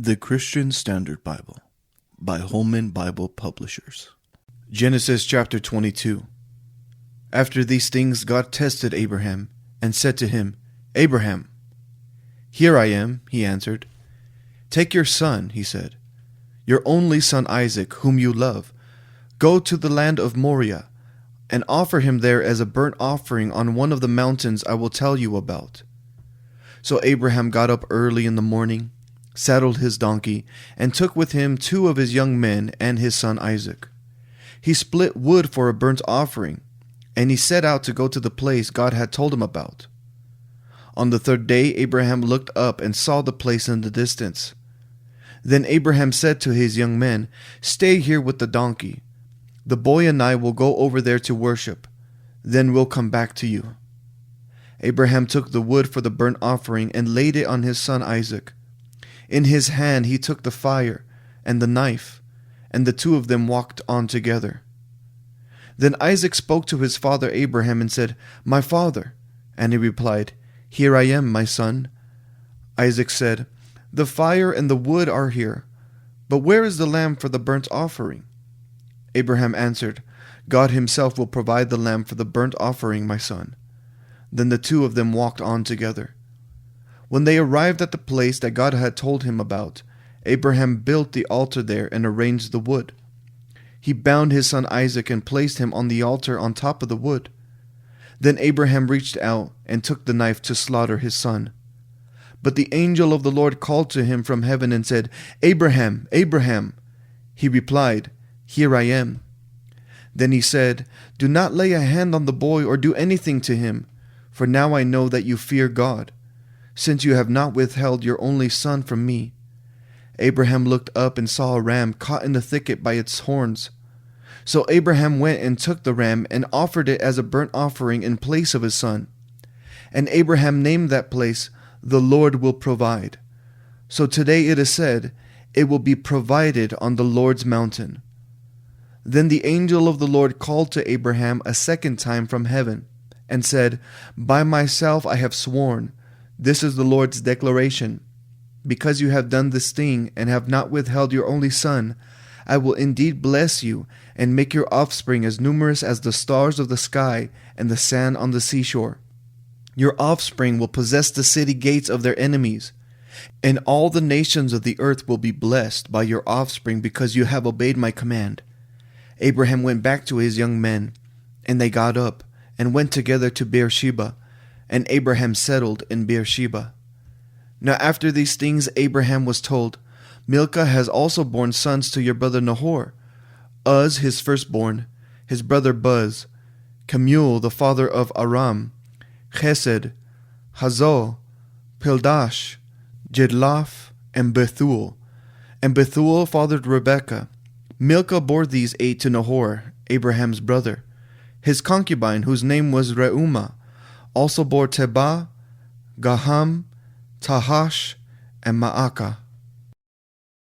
The Christian Standard Bible by Holman Bible Publishers. Genesis chapter 22. After these things God tested Abraham and said to him, "Abraham." "Here I am," he answered. "Take your son," he said, "your only son Isaac, whom you love. Go to the land of Moriah and offer him there as a burnt offering on one of the mountains I will tell you about." So Abraham got up early in the morning, saddled his donkey, and took with him 2 of his young men and his son Isaac. He split wood for a burnt offering, and he set out to go to the place God had told him about. On the 3rd day Abraham looked up and saw the place in the distance. Then Abraham said to his young men, "Stay here with the donkey. The boy and I will go over there to worship. Then we'll come back to you." Abraham took the wood for the burnt offering and laid it on his son Isaac. In his hand he took the fire and the knife, and the 2 of them walked on together. Then Isaac spoke to his father Abraham and said, "My father." And he replied, "Here I am, my son." Isaac said, "The fire and the wood are here, but where is the lamb for the burnt offering?" Abraham answered, "God himself will provide the lamb for the burnt offering, my son." Then the 2 of them walked on together. When they arrived at the place that God had told him about, Abraham built the altar there and arranged the wood. He bound his son Isaac and placed him on the altar on top of the wood. Then Abraham reached out and took the knife to slaughter his son. But the angel of the Lord called to him from heaven and said, "Abraham, Abraham." He replied, "Here I am." Then he said, "Do not lay a hand on the boy or do anything to him, for now I know that you fear God, since you have not withheld your only son from me." Abraham looked up and saw a ram caught in the thicket by its horns. So Abraham went and took the ram and offered it as a burnt offering in place of his son. And Abraham named that place, "The Lord will provide." So today it is said, "It will be provided on the Lord's mountain." Then the angel of the Lord called to Abraham a second time from heaven and said, "By myself I have sworn, this is the Lord's declaration. Because you have done this thing and have not withheld your only son, I will indeed bless you and make your offspring as numerous as the stars of the sky and the sand on the seashore. Your offspring will possess the city gates of their enemies, and all the nations of the earth will be blessed by your offspring because you have obeyed my command." Abraham went back to his young men, and they got up and went together to Beersheba, and Abraham settled in Beersheba. Now after these things Abraham was told, "Milcah has also borne sons to your brother Nahor, Uz his firstborn, his brother Buz, Kemuel the father of Aram, Chesed, Hazo, Pildash, Jedlaph, and Bethuel. And Bethuel fathered Rebekah. Milcah bore these 8 to Nahor, Abraham's brother. His concubine, whose name was Reumah, also bore Tebah, Gaham, Tahash, and Maacah.